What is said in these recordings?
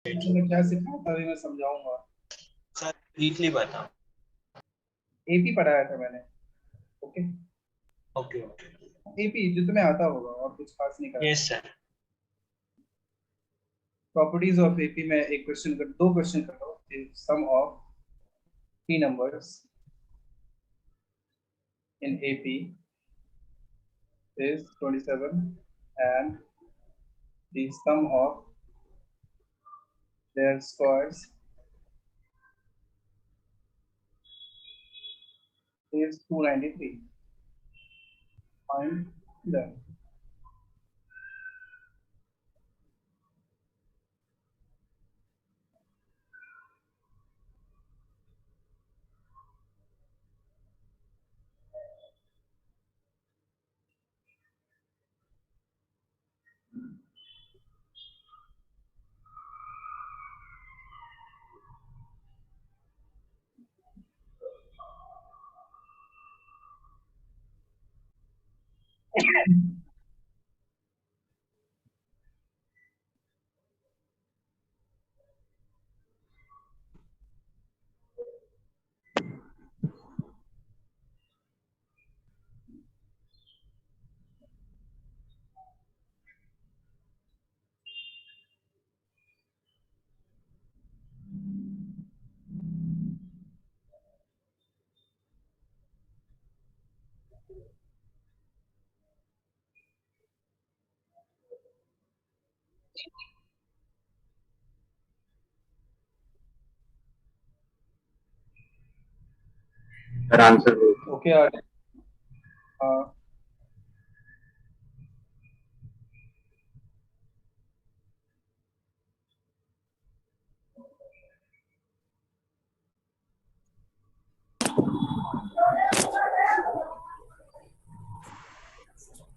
तुमने क्या सिखाया था अभी मैं समझाऊंगा। सर ब्रीफली बताओ। एपी पढ़ाया था मैंने। ओके। Okay okay. एपी जो तुम्हें आता होगा और कुछ खास नहीं करना। Yes sir. Properties of AP में एक क्वेश्चन कर, दो क्वेश्चन कर लो। Sum of three numbers in AP is 27 and the sum of their squares is 293. Find them. Answer Okay,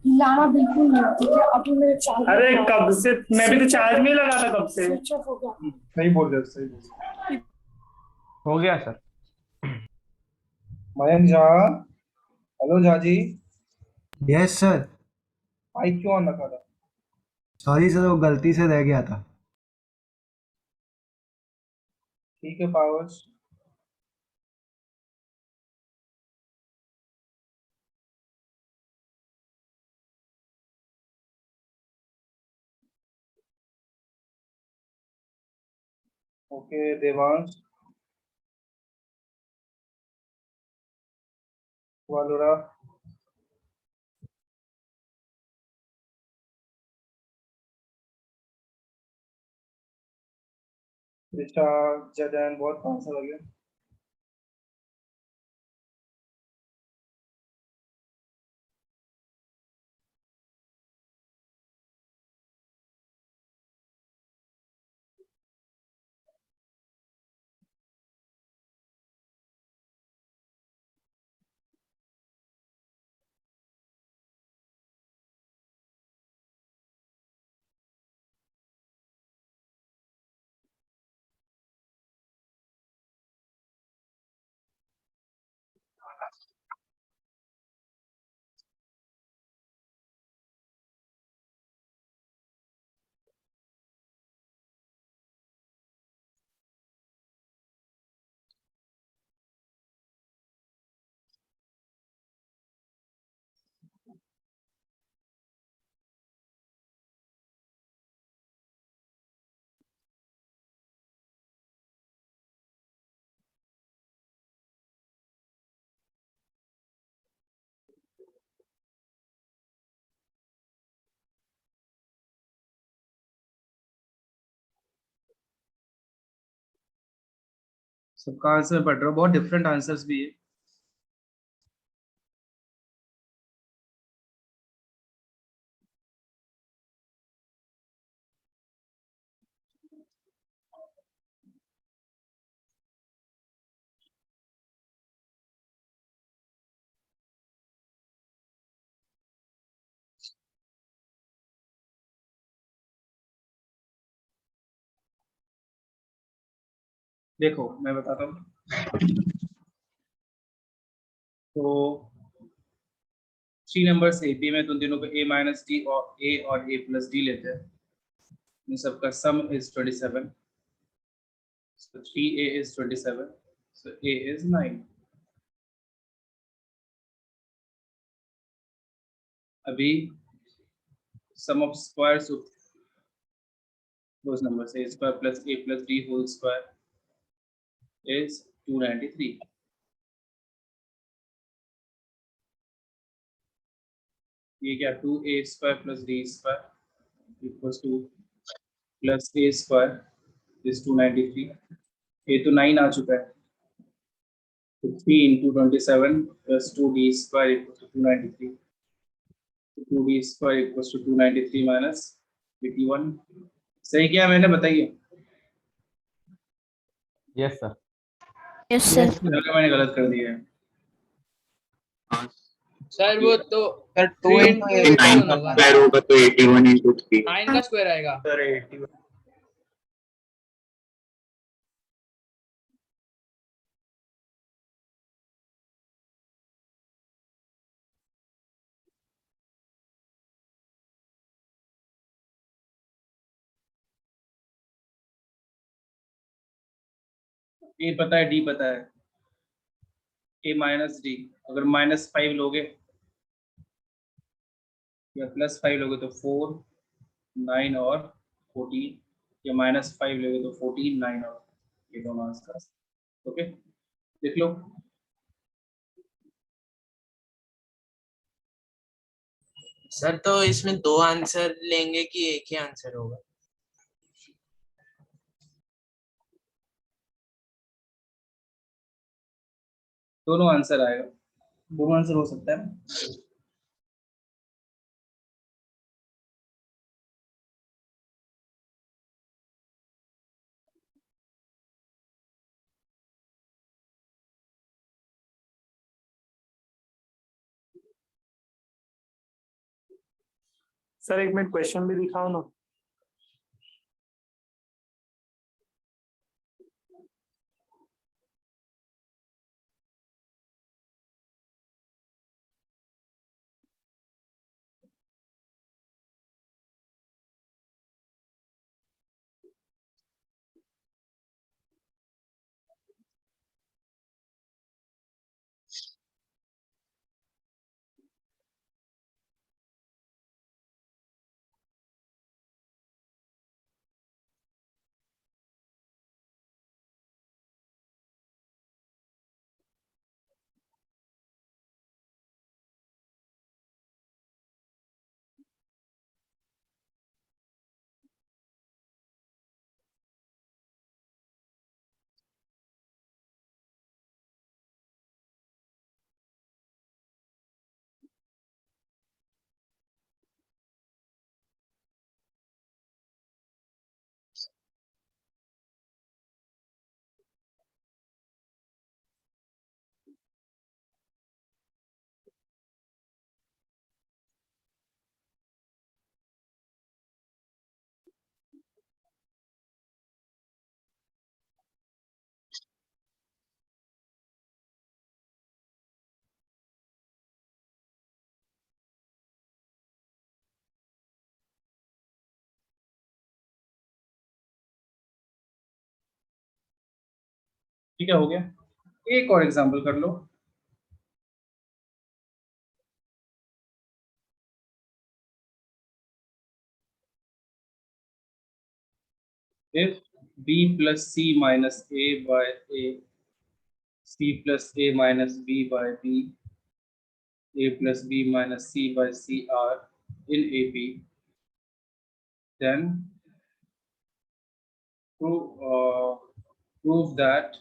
लाना बिल्कुल नहीं, ठीक है। अभी मेरे चार्ज, अरे कब से मैं भी तो चार्ज में लगा था कब से। स्विच ऑफ हो गया। सही बोल रहे हो, सही बोल रहे हो गया सर। हो। Mayank Jha, hello Jha ji. Yes sir. Mic क्यों ऑन रखा था? सॉरी सर, वो गलती से रह गया था। ठीक है पावर्स। ओके देवांश, वालोरा, ऋषा, जदन, बहुत पास लगे। सबका आंसर पढ़ रहा हूँ, बहुत डिफरेंट आंसर्स भी है। देखो मैं बताता हूँ। तो थ्री नंबर्स एपी में तुम तीनों को ए माइनस डी और ए प्लस डी लेते हैं। इन सबका सम is 27 So 3a is 27. So a is 9. अभी sum of squares of those numbers, a square plus a plus b whole square is 293. ये क्या 2a square plus d square equals to plus a square is 293. ये तो 9 आ चुका है, तो 3 into 27 plus 2d square equals to 293. 2d square equals to 293 minus 81. सही किया मैंने, बताइए। Yes sir. Yes sir. मैंने गलत कर दिया है। सर वो तो सर 2 into 9 81 का होगा स्क्वायर होगा तो 81 into 3 9 का स्क्वायर आएगा। सर 81 ए पता है, डी पता है, ए माइनस डी। अगर -5 लोगे या +5 लोगे तो 4, 9 और 14, या -5 लोगे तो 14, 9 और ये दोनों आंसर। ओके, देख लो। सर तो इसमें 2 आंसर लेंगे कि एक ही आंसर होगा? दोनों आंसर आएगा, दोनों आंसर हो सकता है। सर एक मिनट क्वेश्चन भी दिखाओ ना। ठीक है, हो गया। एक और एग्जांपल कर लो। If b plus c minus a by a, c plus a minus b by b, a plus b minus c by c are in AP, then prove that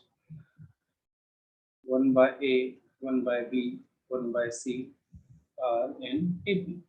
1 by a, 1 by b, 1 by c are in AP.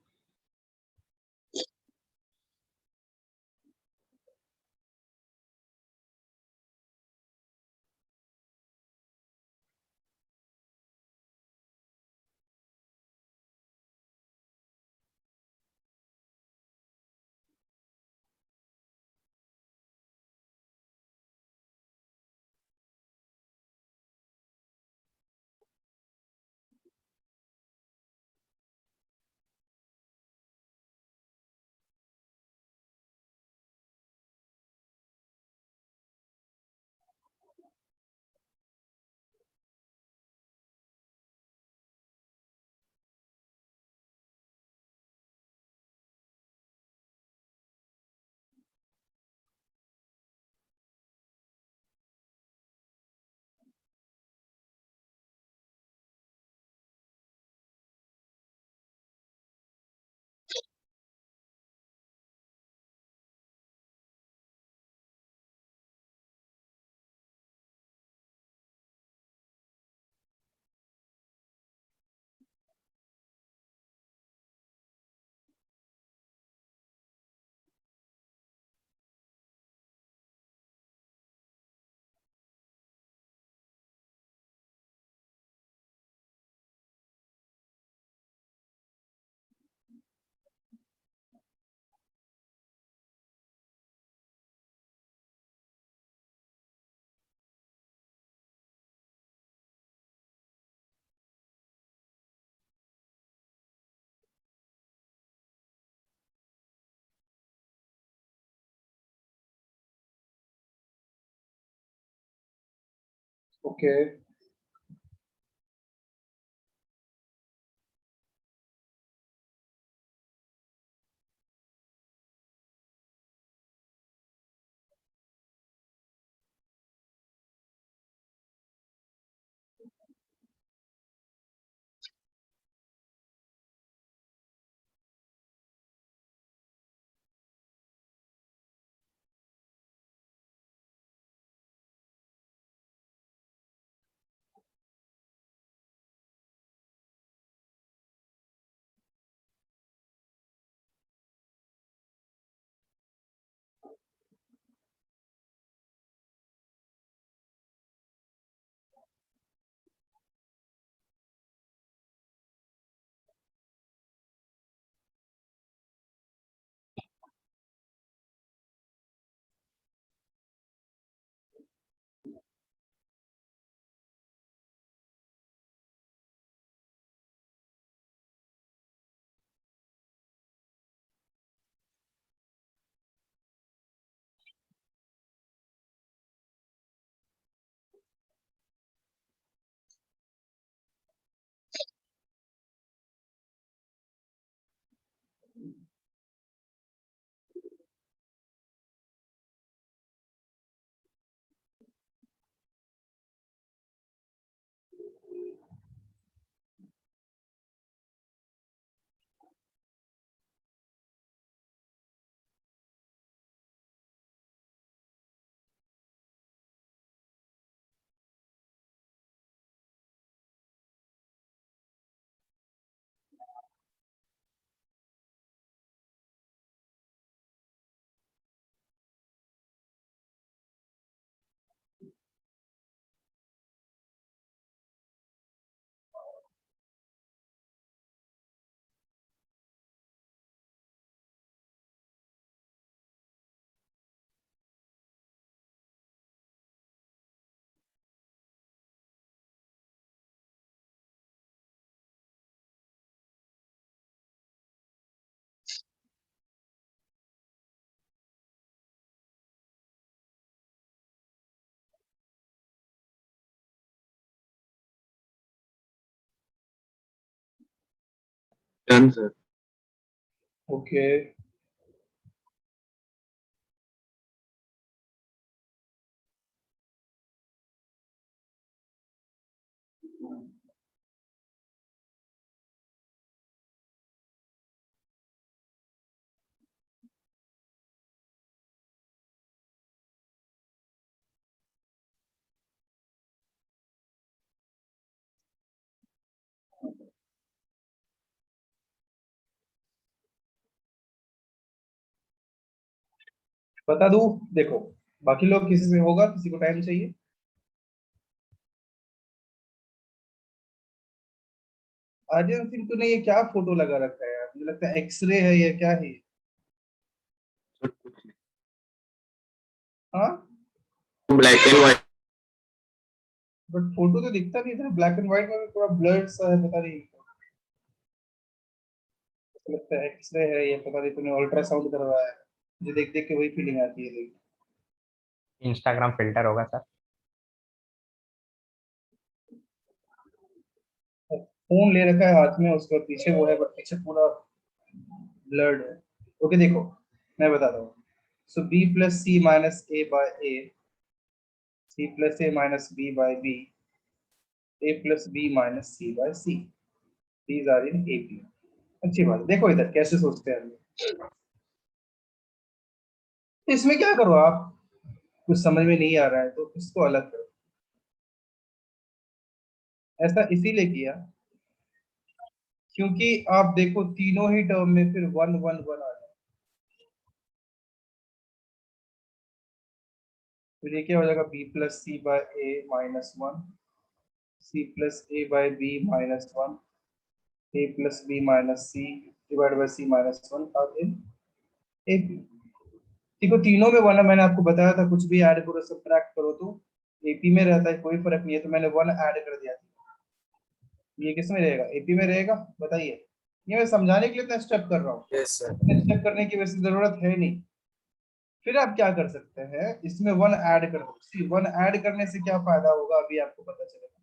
Okay Done, sir. Okay बता दूं? देखो, बाकी लोग किसी से होगा, किसी को टाइम चाहिए? आर्यन सिंह, तूने ये क्या फोटो लगा रखा है यार? मुझे लगता है एक्सरे है, ये क्या है? हाँ, Black and white. But photo तो दिखता नहीं था, ब्लैक एंड व्हाइट में थोड़ा ब्लर्ड सा है, पता नहीं। मुझे लगता है एक्सरे है ये, पता नहीं तूने अल्ट्रासाउंड करवाया है। मुझे देख देख के वही फीलिंग आती है। इंस्टाग्राम फिल्टर होगा सर। फोन ले रखा है हाथ में, उसके पीछे वो है, बट पीछे पूरा ब्लर्ड है। ओके देखो, मैं बताता हूँ। So b plus c minus a by a, c plus a minus b by b, a plus B minus c by C, these are in AP. अच्छी बात है। देखो इधर कैसे सोचते हैं हम लोग। इसमें क्या करो आप, कुछ समझ में नहीं आ रहा है तो इसको अलग करो। ऐसा इसीलिए किया क्योंकि आप देखो तीनों ही टर्म में फिर वन वन वन आ जाए। फिर ये क्या हो जाएगा? B plus C by A minus one, C plus A by B minus one, A plus B minus C divide by C minus one और इन ए बी। देखो तीनों में वन है, मैंने आपको बताया था कुछ भी ऐड करो सब्ट्रैक्ट करो तो एपी में रहता है, कोई फर्क नहीं है, तो मैंने वन ऐड कर दिया। ये किस में रहेगा? एपी में रहेगा। बताइए, ये मैं समझाने के लिए इतना स्टेप कर रहा हूँ, यस सर। इतने स्टेप करने की वैसे जरूरत है नहीं। फिर आप क्या कर सकते हैं, इसमें 1 ऐड कर दो। सी 1 ऐड करने से क्या फायदा होगा अभी आपको पता चलेगा।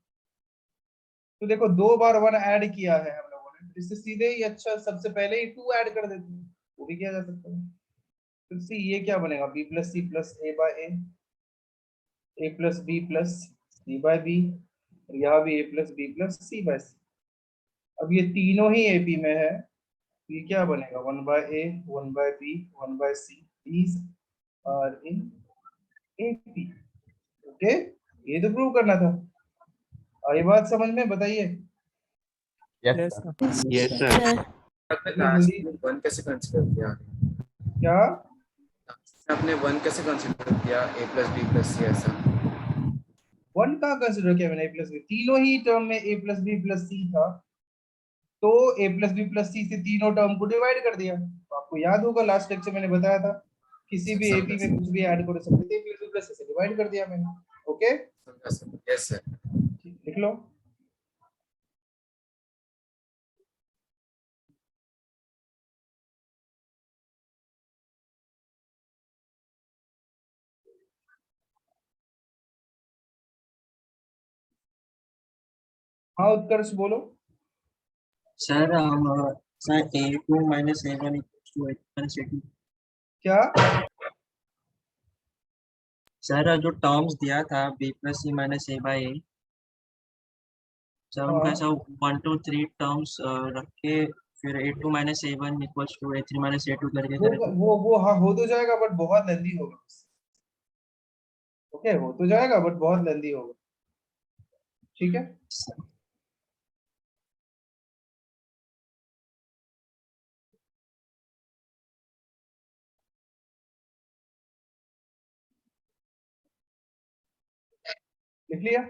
तो देखो 2 बार 1 ऐड किया है हम लोगों ने, इससे सीधे ही अच्छा सबसे पहले ही 2 ऐड कर देते हैं, वो भी किया जा सकता है। तो सी ये क्या बनेगा, बी प्लस सी प्लस ए plus B plus C bye B, यहाँ भी ए plus B plus C by सी। अब ये तीनों ही एपी में है, तो ये क्या बनेगा, 1 by A 1 by B 1 by C, these are in AP. Okay, ये तो प्रूव करना था। आई बात समझ में, बताइए। Yes yes sir. Sir. Yes, sir. आपने लास्ट में वन कैसे कंसिडर किया? क्या, आपने वन कैसे कंसिडर किया? ए प्लस बी प्लस सी ऐसा? 1 का कंसिडर किया मैंने, ए प्लस बी, तीनों ही टर्म में ए प्लस बी प्लस सी था, तो ए प्लस बी प्लस सी से तीनों टर्म को डिवाइड कर दिया। तो आपको याद होगा लास्ट लेक्चर मैंने बताया था, किसी भी एपी में कुछ भी ऐड करो सकते थे, ए प्लस बी प्लस सी से डिवाइड कर दिया मैंने। Okay, yes sir. लिख लो। हाँ उत्कर्ष बोलो। Sir sir A2 minus A1 equals to A minus A2। क्या, सर जो टर्म्स दिया था B plus C minus A by A, sir उनका हाँ ऐसा 1 2 3 टर्म्स रख के फिर A2 minus A1 equals to A3 minus A2 करके वो करे तो। वो हाँ हो तो जाएगा, बट बहुत लेंदी होगा। ओके, हो तो जाएगा बट बहुत लेंदी होगा। ठीक है, लिख लिया।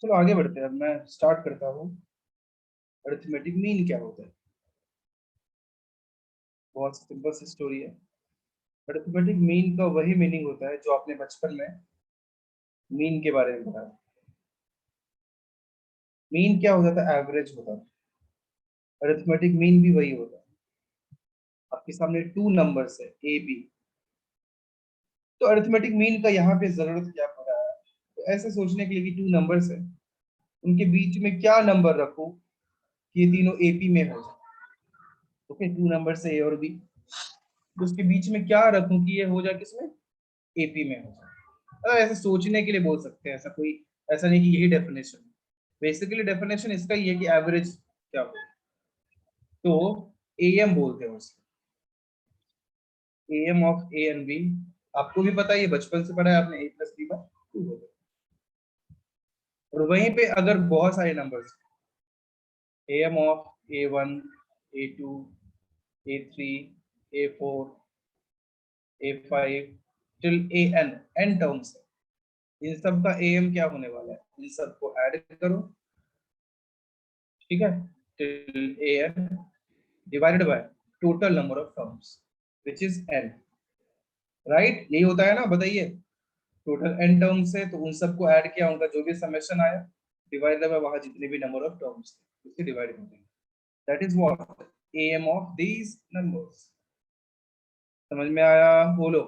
चलो आगे बढ़ते हैं, अब मैं स्टार्ट करता हूँ। अरिथमेटिक मीन क्या होता है, बहुत सिंपल सी स्टोरी है। अरिथमेटिक मीन का वही मीनिंग होता है जो आपने बचपन में मीन के बारे में पढ़ा। मीन क्या होता था, एवरेज होता था। अरिथमेटिक मीन भी वही होता है। आपके सामने 2 नंबर्स है ए बी, तो अरिथमेटिक मीन का यहाँ पे जरूरत क्या पड़ा है, तो ऐसे सोचने के लिए कि 2 नंबर्स है, उनके बीच में क्या नंबर रखूं कि ये तीनों एपी में हो जाए। ओके, 2 नंबर से ए और बी, तो उसके बीच में क्या रखूं कि ये हो जाए किसमें, एपी में हो जाए। ऐसे सोचने के लिए बोल सकते हैं, ऐसा कोई, ऐसा नहीं कि यही डेफिनेशन। बेसिकली डेफिनेशन इसका ही है कि एवरेज क्या हो, तो एएम बोलते हैं उसको, AM of A and B. आपको भी पता है, ये बचपन से पढ़ा है आपने, ए प्लस बी बाय 2 होगा। और वहीं पे अगर बहुत सारे numbers, AM of A one A two A three A four A5 till AN, n terms है, इन सब का AM क्या होने वाला है, इन सब को ऐड करो, ठीक है, till AN divided by total number of terms which is n, right, यही होता है ना, बताइए। टोटल n टर्म्स है, तो उन सबको ऐड किया, उनका जो भी समेशन आया डिवाइडेड बाय वहां जितने भी नंबर ऑफ टर्म्स थे उससे डिवाइड कर देंगे। That is what AM of these numbers. समझ में आया, बोलो।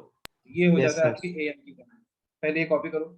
ये हो यस जाता है सर। आपकी AM की कहानी। पहले ये कॉपी करो।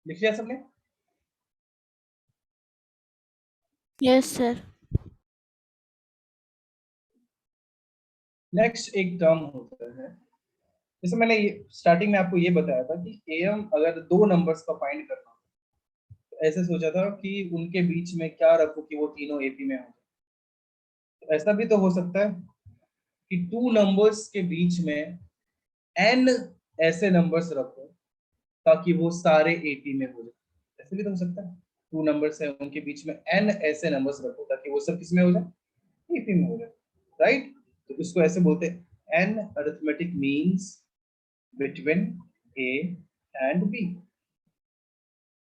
लिख लिया सबने? Yes sir. नेक्स्ट एक टर्म होता है, जैसे मैंने स्टार्टिंग में आपको ये बताया था कि एम अगर दो नंबर्स का फाइंड करना हो, तो ऐसे सोचा था कि उनके बीच में क्या रखो कि वो तीनों एपी में हो। तो ऐसा भी तो हो सकता है कि टू नंबर्स के बीच में एन ऐसे नंबर्स रखो ताकि वो सारे एपी में हो जाए। ऐसे भी तो हो सकता है, टू नंबर्स है उनके बीच में एन ऐसे नंबर्स रखो ताकि वो सब किसमें हो जाए, एपी में हो जाए, राइट। तो इसको ऐसे बोलते हैं an arithmetic means between A and B.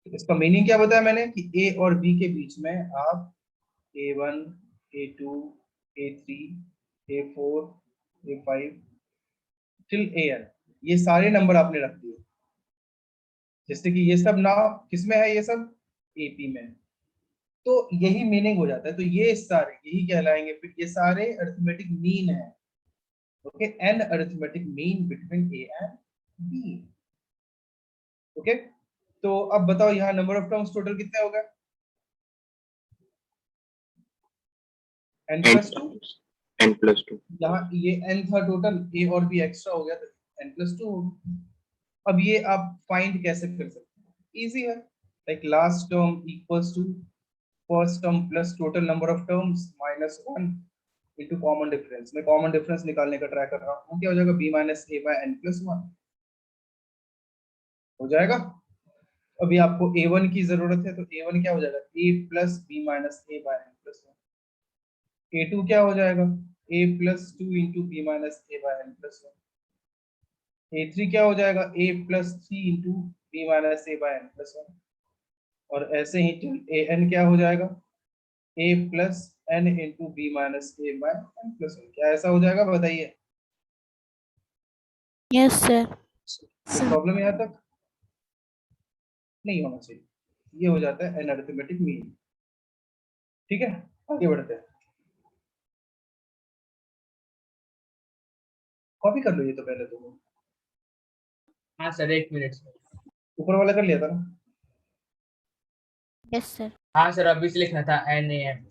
इसका मीनिंग क्या बताया मैंने कि ए और बी के बीच में आप A1, A2, A3, A4, A5 till AN ये सारे नंबर आपने रख दिए, जैसे कि ये सब ना किसमें है, ये सब एपी में है। तो यही मीनिंग हो जाता है, तो ये सारे यही कहलाएंगे, फिर ये सारे अरिथमेटिक मीन है। Okay, an arithmetic mean between A and B. Okay, तो अब बताओ यहाँ नंबर ऑफ टर्म्स टोटल कितने हो गए, n+2। n+2 यहाँ ये n था टोटल, a और b एक्स्ट्रा हो गया तो n+2 हो गया। अब ये आप फाइंड कैसे कर सकते हैं, इजी है, like last term equals to first term plus total number of terms -1 into common difference. मैं कॉमन डिफरेंस निकालने का ट्राई कर रहा हूँ, क्या हो जाएगा, b-a/n+1 हो जाएगा। अभी आपको a1 की जरूरत है, तो a1 क्या हो जाएगा, a प्लस b-a/n+1। a2 क्या हो जाएगा, a plus 2 into b-a/n+1। a3 क्या हो जाएगा, a प्लस 3 इंटू b-a/n+1। और ऐसे ही an क्या हो जाएगा, a plus n into b-a/n+1। क्या ऐसा हो जाएगा, बताइए। Yes sir. कोई प्रॉब्लम यहाँ तक नहीं होना चाहिए, ये हो जाता है एन अरिथमेटिक मीन। ठीक है, आगे बढ़ते हैं। कॉपी कर लो ये तो पहले, तो हाँ सर, 1 मिनट सर। ऊपर वाला कर लिया था ना। Yes sir. हाँ सर, अभी से लिखना था NAM।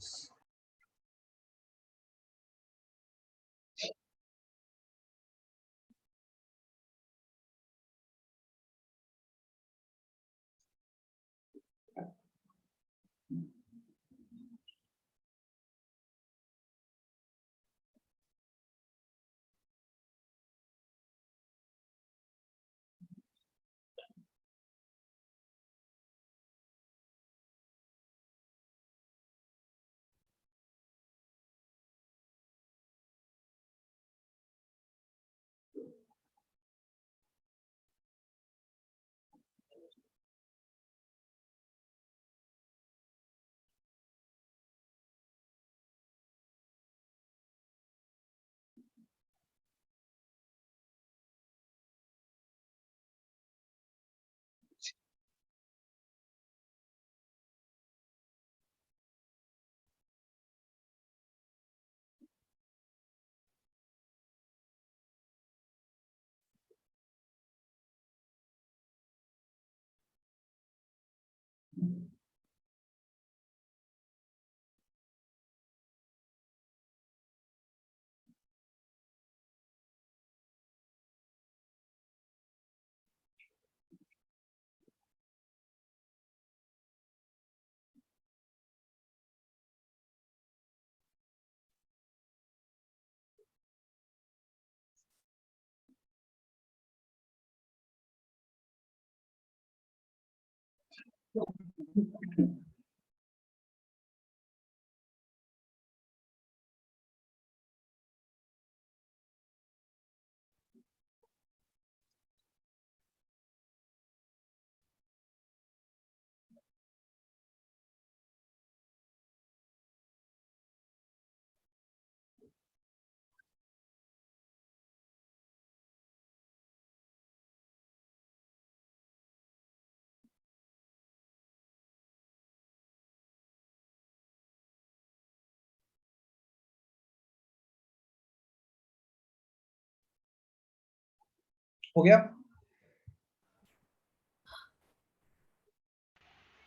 हो गया।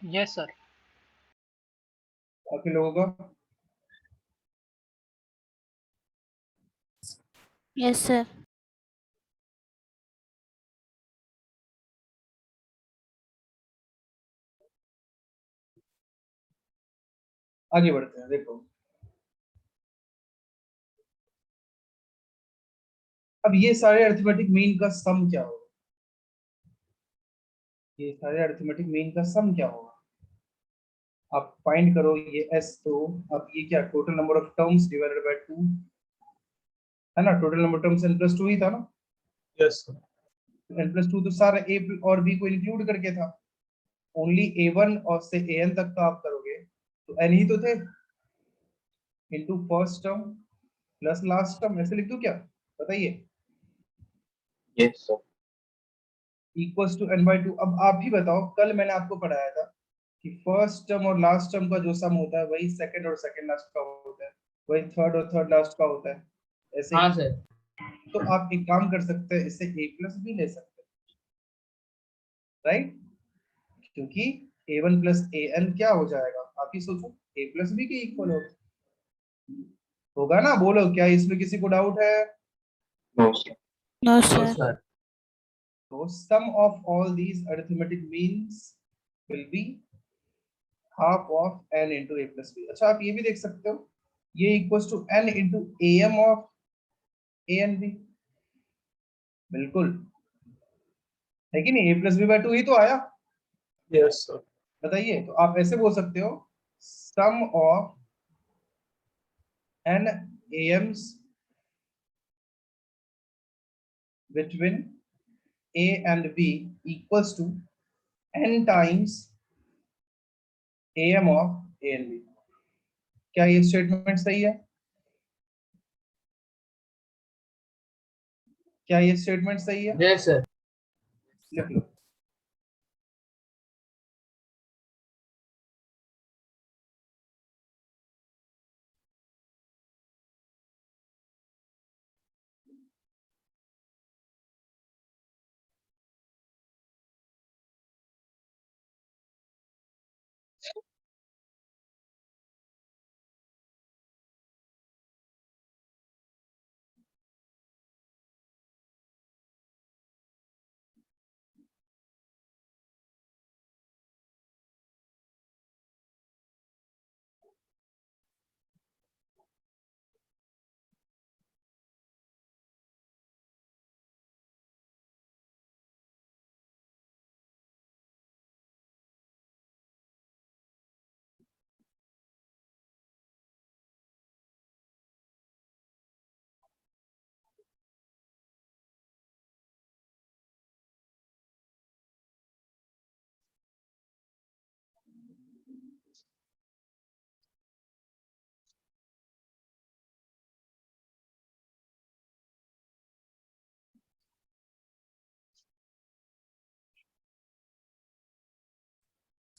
Yes sir. बाकी लोगों का यस सर। आगे बढ़ते हैं। देखो अब ये सारे अरिथमेटिक मीन का सम क्या होगा, ये सारे अरिथमेटिक मीन का सम क्या होगा, आप फाइंड करो ये एस। तो अब ये क्या, total number of terms divided by 2 है ना, टोटल नंबर टर्म्स n + 2 ही था ना, यस n + 2 तो सारा a और b को इंक्लूड करके था, ओनली a1 और से an तक का आप करोगे तो n ही तो थे, into first term plus last term, ऐसे लिख दूं क्या, बताइए, yes sir. Equals to n/2। अब आप ही बताओ, कल मैंने आपको पढ़ाया था कि फर्स्ट टर्म और लास्ट टर्म का जो सम होता है वही सेकंड और सेकंड लास्ट का होता है, वही थर्ड और थर्ड लास्ट का होता है, ऐसे हाँ ही। सर। तो आप एक काम कर सकते हैं, इससे a प्लस भी ले सकते हैं, राइट, क्योंकि a1 प्लस an क्या हो जाएगा, आप ही सोचो, a प्लस b के इक्वल होगा ना, बोलो क्या इसमें किसी को डाउट है। No sir. No no sir. Sir. So sum of all these arithmetic means will be half of n into a plus b। अच्छा आप ये भी देख सकते हो, ये equals to n into am of a and b, बिल्कुल है कि नहीं, a plus b by 2 ही तो आया, यस सर। बताइए। तो आप ऐसे बोल सकते हो, sum of n ams between a and b equals to n times am of a and b। क्या ये स्टेटमेंट सही है, क्या ये स्टेटमेंट सही है, यस सर। लिख लो।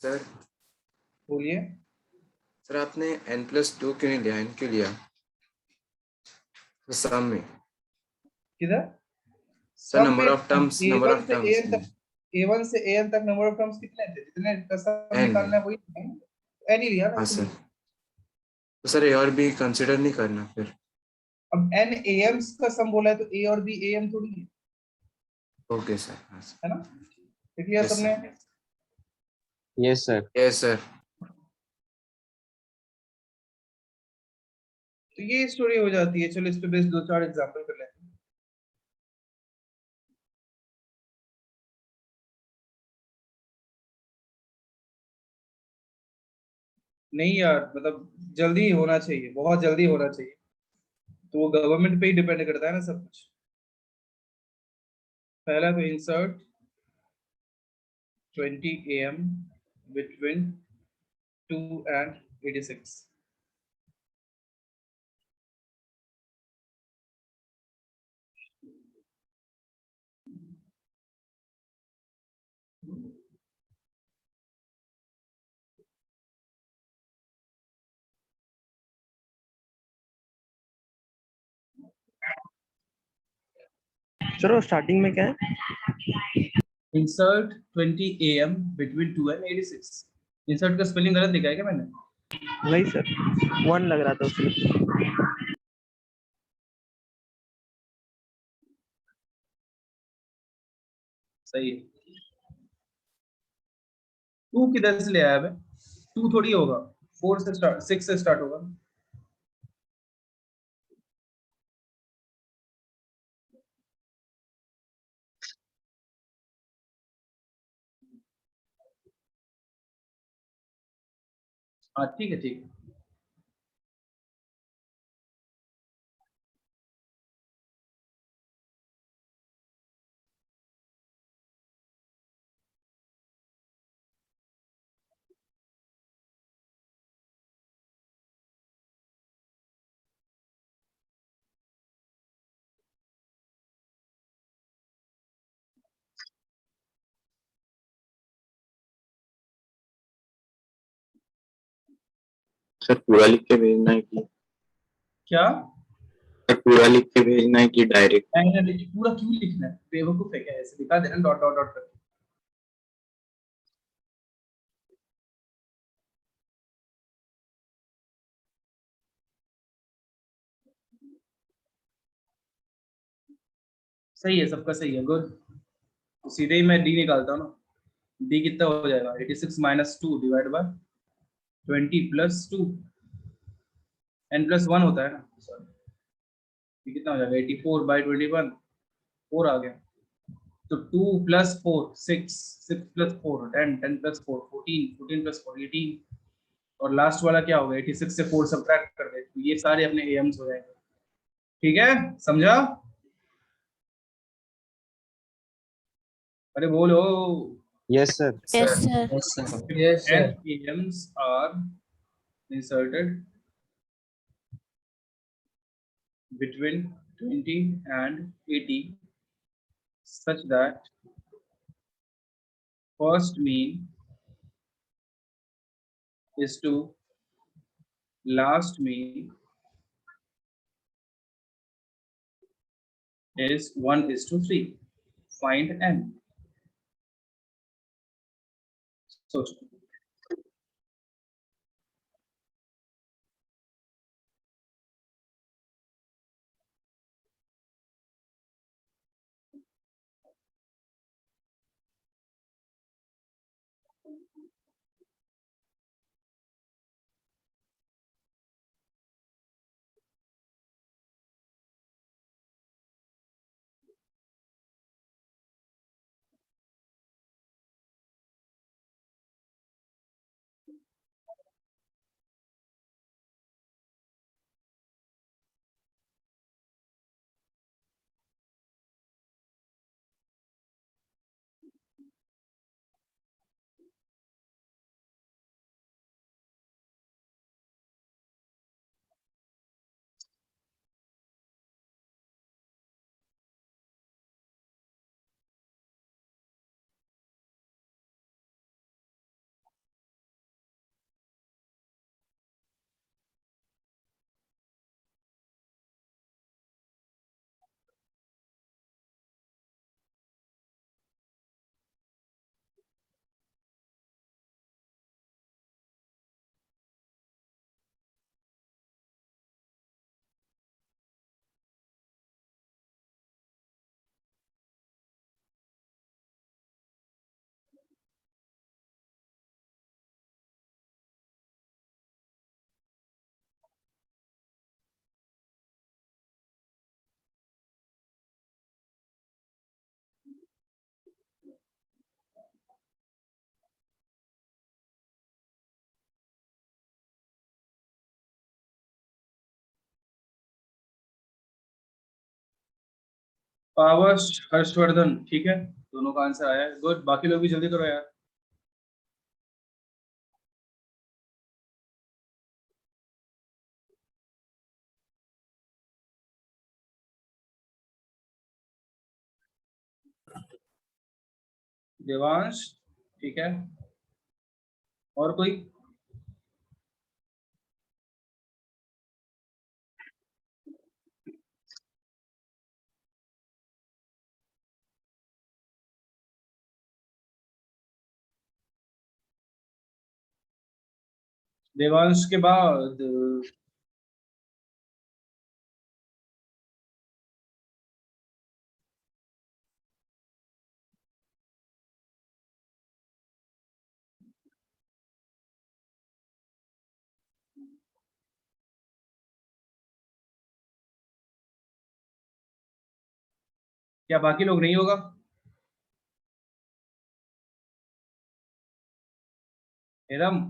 सर बोलिए। सर आपने n+2 क्यों नहीं लिया, n क्यों लिया सम में? किधर सर सम नंबर में, of terms, number a1 of से टर्म्स an तक, a1 से an तक नंबर ऑफ टर्म्स कितने थे, जितने का सम n। निकालना है वही n ही लिया ना हाँ इसलिए। सर, तो सर a और b कंसिडर नहीं करना फिर? अब n am's का सम बोला है तो a और b am थोड़ी है, ओके सर, हाँ सर। है ना, देख लिया यस सबने। Sir. Yes sir. Yes sir. तो ये स्टोरी हो जाती है। चलो इस पे बेस्ड 2-4 एग्जांपल कर लेते हैं। नहीं यार, मतलब जल्दी होना चाहिए, बहुत जल्दी होना चाहिए, तो वो गवर्नमेंट पे ही डिपेंड करता है ना सब कुछ। पहला तो इंसर्ट 20 am between 2 and 86। चलो स्टार्टिंग में क्या है? Insert 20 am between 2 and 86। Insert का स्पेलिंग गलत लिखा है क्या मैंने? नहीं सर, 1 लग रहा था उसमें। सही है। 2 किधर से ले आया बे? 2 थोड़ी होगा, 4 से स्टार्ट, 6 से स्टार्ट होगा। हाँ ठीक है, ठीक है। सर पूरा लिख के भेजना है कि क्या? सर पूरा लिख के भेजना है कि डायरेक्ट? मैंने पूरा क्यों लिखना है, बेवकूफ है क्या? ऐसे दिखा देना डॉट डॉट डॉट करके। सही है, सबका सही है, गुड। तो सीधे ही मैं डी निकालता हूँ ना। डी कितना हो जाएगा? 86 minus 2 divide by 20 plus 2, n plus 1 होता है ना, सॉरी। ये कितना हो जाएगा? 84 बाई 21, 4 आ गया। तो 2 प्लस 4 6, 6 प्लस 4 10, 10 प्लस 4 14, 14 प्लस 4 18, और लास्ट वाला क्या होगा? 86 से 4 सब्ट्रैक्ट कर दे, तो ये सारे अपने एम्स हो जाएंगे। ठीक है, समझा? अरे बोलो। Yes sir. Yes sir. Yes, sir. Yes, sir. N AMs are inserted between 20 and 80 such that first mean is to last mean is 1:3. Find n. सोचो। पावर हर्षवर्धन, ठीक है, दोनों का आंसर आया है, गुड। बाकी लोग भी जल्दी करो यार। देवांश, ठीक है, और कोई? देवांश के बाद क्या बाकी लोग नहीं होगा? एरम,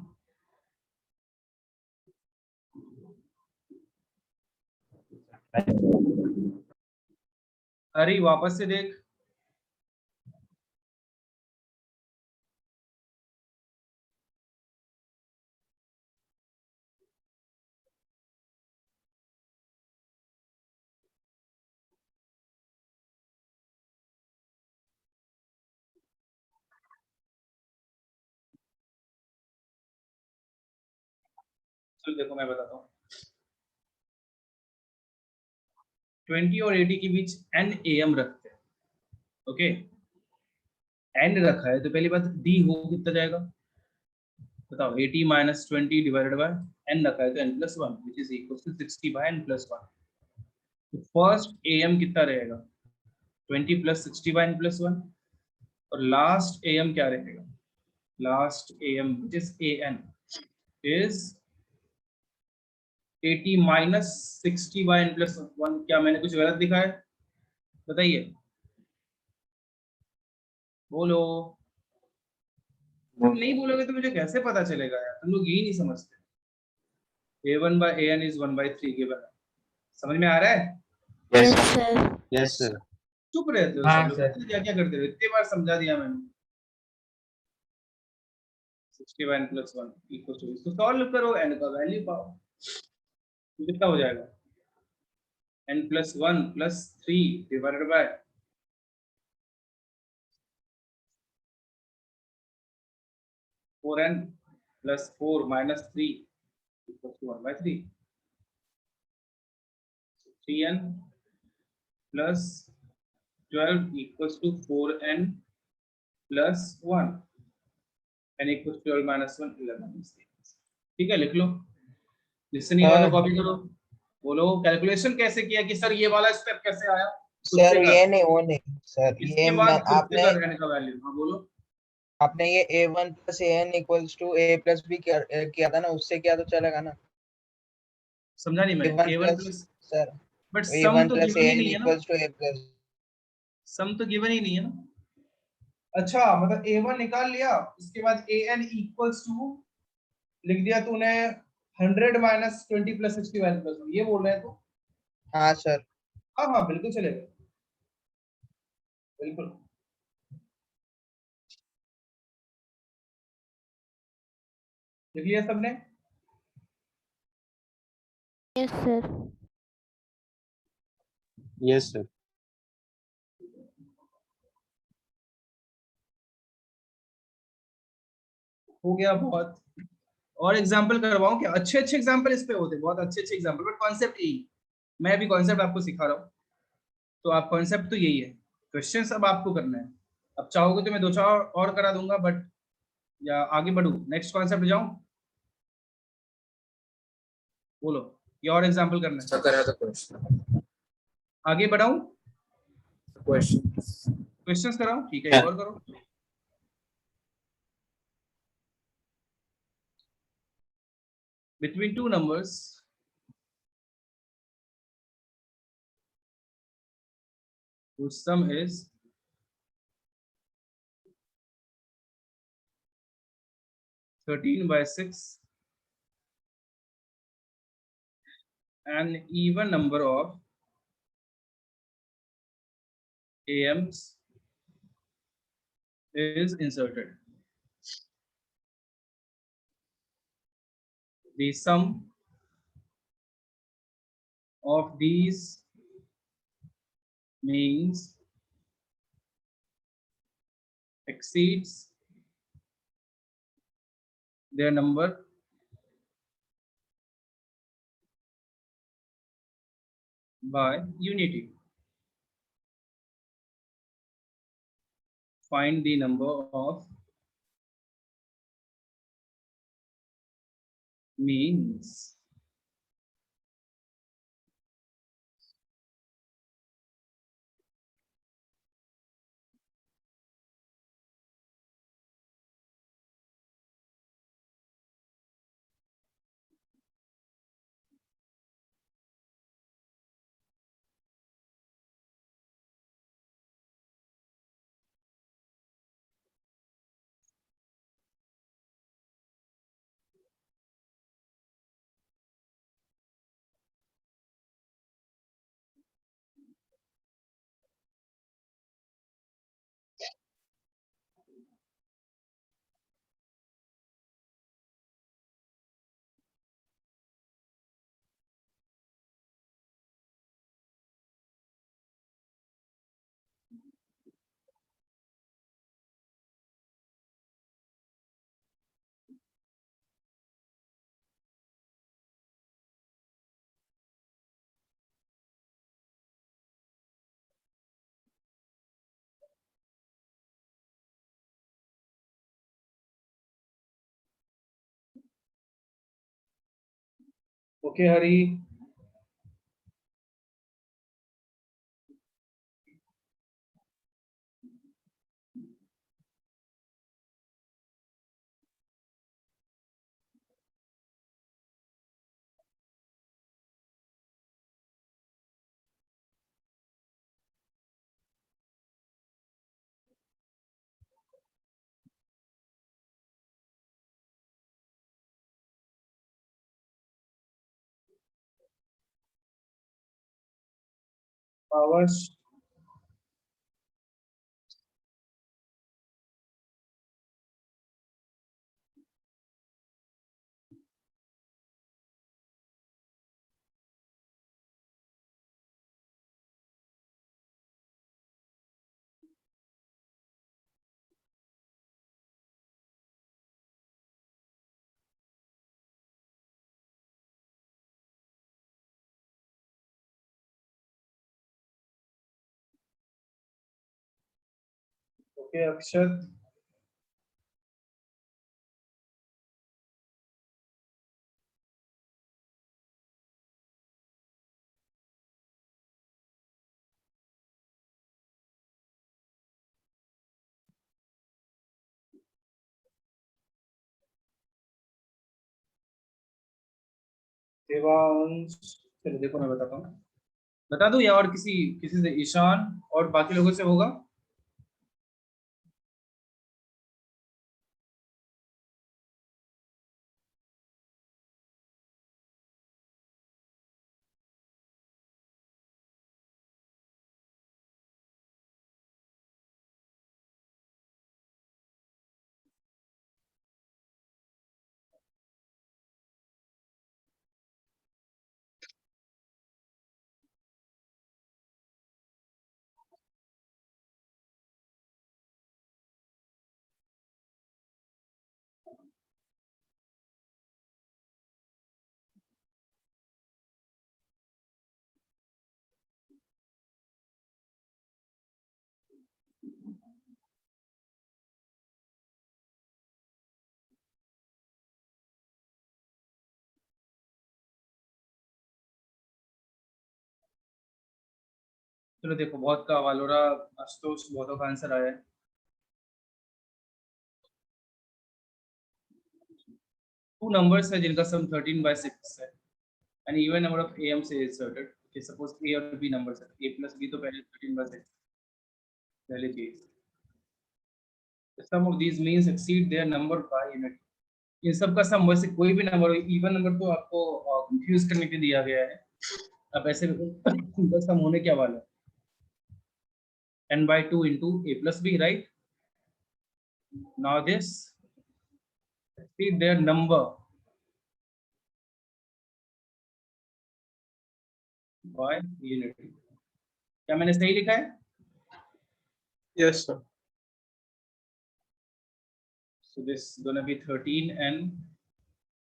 अरे वापस से देख। चलो देखो मैं बताता हूँ। 20 और 80 के बीच n am रखते हैं। ओके, n रखा है तो पहली बात d हो कितना जाएगा बताओ। 80 माइनस 20 डिवाइडेड बाय n रखा है तो n plus one which is equal to 60 by n plus one. तो फर्स्ट am कितना रहेगा 20 plus 60 by n plus one, और लास्ट am क्या रहेगा? Last am which is an is 80 minus 60 by n plus one. क्या मैंने कुछ गलत दिखा है? बताइए, बोलो। तुम नहीं बोलोगे तो मुझे कैसे पता चलेगा यार, तुम लोग यही नहीं समझते। a1 by an is 1/3 given है। समझ में आ रहा है? Yes yes sir. Yes sir. चुप रहते हो हाँ सब लोग, सर। पता नहीं क्या क्या करते हो। इतने बार समझा दिया मैंने। 61 प्लस वन इक्वल टू, इसको सॉल्व करो, n का वैल्यू पाओ, तो कितना हो जाएगा? n plus one plus three divided by 4n plus 4 minus 3 equal to 1/3। 3n plus 12 equals to 4n plus 1, n equals 12 minus 1 11। ठीक है, लिख लो। जिससे नहीं हुआ तो कॉपी करो। बोलो कैलकुलेशन कैसे किया कि सर ये वाला स्टेप कैसे आया? खुद से सर कर। ये नहीं, वो नहीं सर, ये इसके बाद खुद से आपने कर n का वैल्यू। हाँ बोलो। आपने ये a1 plus an equals to a plus b किया था ना, उससे किया तो चलेगा ना। समझा नहीं मैंने। a1 a1 plus plus, sir but sum a1 तो प्लस गिवन ही an नहीं है ना। Equals to a plus. Sum तो गिवन ही नहीं है ना। अच्छा, मतलब a1 निकाल लिया, उसके बाद an इक्वल्स टू लिख दिया तूने 100 माइनस 20 प्लस 61 प्लस 1, ये बोल रहे हैं तो? हाँ सर। हाँ हाँ बिल्कुल चलेगा, बिल्कुल। लिख लिया सबने? Yes sir. Yes sir. हो गया बहुत। और एग्जांपल करवाऊं क्या? अच्छे अच्छे एग्जांपल इस पे होते, बहुत अच्छे अच्छे एग्जांपल, बट कॉन्सेप्ट यही। मैं भी कॉन्सेप्ट आपको सिखा रहा हूँ, तो आप कॉन्सेप्ट तो यही है। क्वेश्चन अब आपको करना है। अब चाहोगे तो मैं दो चार और करा दूंगा, बट या आगे बढ़ू, नेक्स्ट कॉन्सेप्ट जाऊं? बोलो, ये और एग्जांपल करना है? अच्छा करा तो क्वेश्चन। आगे बढ़ाऊं? क्वेश्चन। क्वेश्चंस कराऊं? ठीक है, एक और करो। Between two numbers, whose sum is 13/6, an even number of AMs is inserted. The sum of these means exceeds their number by unity. Find the number of means. Okay Hari, powers okay Akshat, Devansh, चलो देखो मैं बताता हूँ, बता दूं या और किसी किसी से, ईशान और बाकी लोगों से होगा? चलो देखो, बहुत का वालोरा, आशुतोष, बहुतों का आंसर आया है। टू नंबर्स है जिनका सम 13/6 है, and even number of M से इंसर्टेड। ओके, सपोज ए और बी नंबर्स है, a प्लस b तो पहले 13/6 पहले चीज। The sum of these means exceed their number by unit। इन सब का सम वैसे कोई भी नंबर हो, इवन नंबर तो आपको कंफ्यूज करने के लिए दिया गया है। अब ऐसे उनका सम होने क्या वाला है, n/2 into a plus b, right? Now this exceed their number by unity। क्या मैंने सही लिखा है? Yes, sir. So this is gonna be 13 and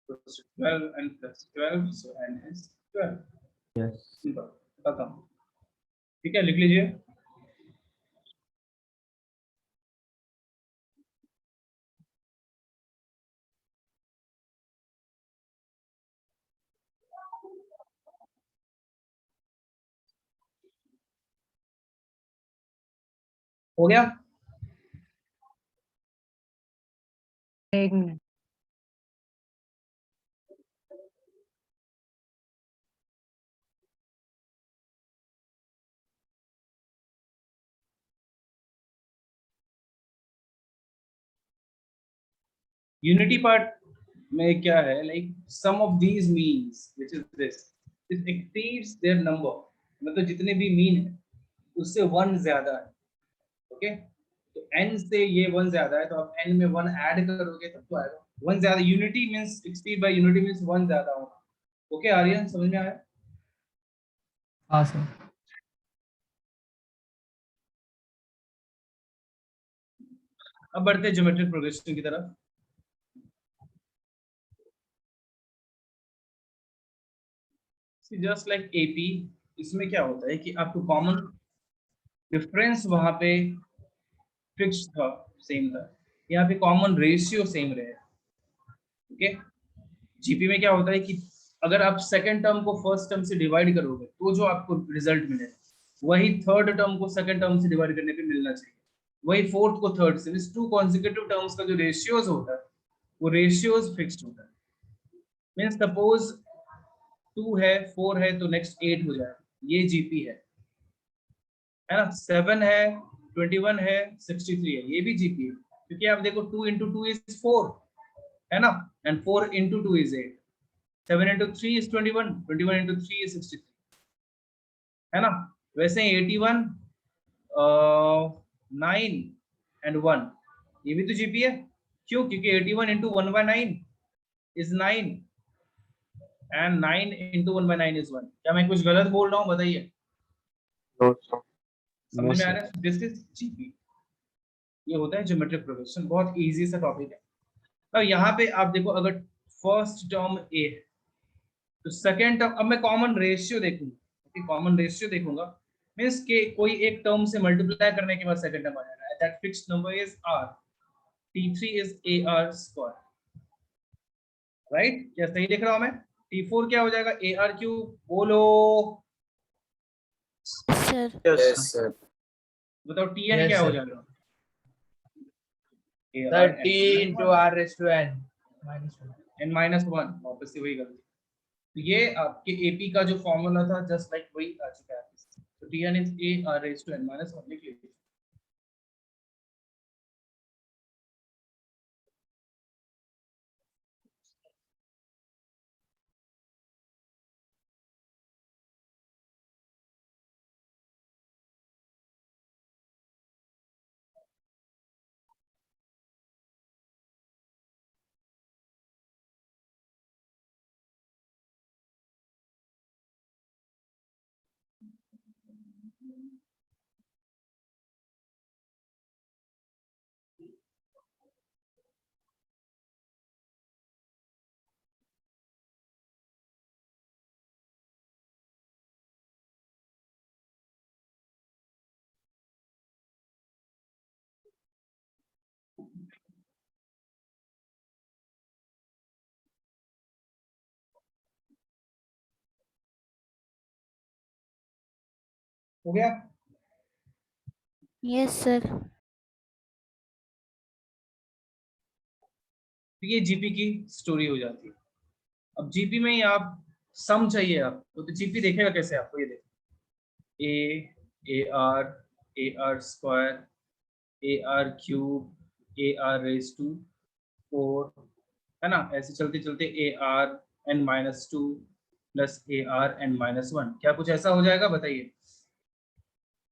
12 and plus 12, so n is 12। Yes simple, बताता हूँ, ठीक है, लिख लीजिए। हो गया? एक मिनट। यूनिटी पार्ट में क्या है, like sum of these means which is this, it exceeds their number, मतलब जितने भी मीन है उससे 1 ज्यादा है। ओके, तो n से ये 1 ज्यादा है, तो आप n में 1 ऐड करोगे तब तो आएगा 1 ज्यादा। Unity means exceed by unity means 1 ज्यादा होगा। ओके आर्यन, समझ में आया? हाँ सर। अब बढ़ते हैं ज्योमेट्रिक प्रोग्रेशन की तरफ। जस्ट लाइक एपी, इसमें क्या होता है कि आपको कॉमन डिफरेंस वहां पे फिक्स था, सेम था, यहाँ पे कॉमन रेशियो सेम रहे। ओके, जीपी में क्या होता है कि अगर आप सेकंड टर्म को फर्स्ट टर्म से डिवाइड करोगे तो जो आपको रिजल्ट मिलेगा वही थर्ड टर्म को सेकंड टर्म से डिवाइड करने पे मिलना चाहिए, वही फोर्थ को थर्ड से। इस टू कॉन्जिक्यूटिव टर्म्स का जो रेशियोज होता है वो रेशियोज फिक्स्ड होता है। मींस सपोज 2 है 4 है तो नेक्स्ट 8 हो जाएगा, ये जीपी है ना। 7 है 21 है 63 है, ये भी जीपी है, क्योंकि आप देखो 2 into 2 is 4 है ना, and 4 into 2 is 8, 7 into 3 is 21, 21 into 3 is 63 है ना। वैसे 81 9 and 1 ये भी तो जीपी है, क्यों? क्योंकि 81 into 1 by 9 is 9 and 9 into 1 by 9 is 1। क्या मैं कुछ गलत बोल रहा हूँ बताइए? No, sir. समझ में आ रहा है? दिस इज जीपी, ये होता है ज्योमेट्रिक प्रोग्रेशन, बहुत इजी सा टॉपिक है। अब यहाँ पे आप देखो, अगर फर्स्ट टर्म ए है तो सेकंड टर्म, अब मैं कॉमन रेशियो देखूंगा, कॉमन रेशियो देखूंगा मींस के कोई एक टर्म से मल्टीप्लाई करने के बाद सेकंड टर्म आ जाएगा। That fixed number is r, t3 is ar square, right? क्या सही लिख रहा हूं मैं? t4 क्या हो जाएगा? ar cube. बोलो सर यस सर। बताओ tn Yes, क्या हो sir. जाएगा? Sir, t into r raised to n minus 1. n minus 1, वापस से वही गलती। तो ये आपके एपी का जो फॉर्मूला था जस्ट लाइक वही आ चुका है। तो tn is a r raised to n minus 1 लिख लीजिए। हो गया? Yes sir. तो ये जीपी की स्टोरी हो जाती है। अब जीपी में ही आप सम चाहिए आपको, तो जीपी देखेगा कैसे आपको? ये देखो A R square, A R cube, A R raise to 4 है ना, ऐसे चलते चलते A R N minus 2 plus A R N minus 1। क्या कुछ ऐसा हो जाएगा? बताइए।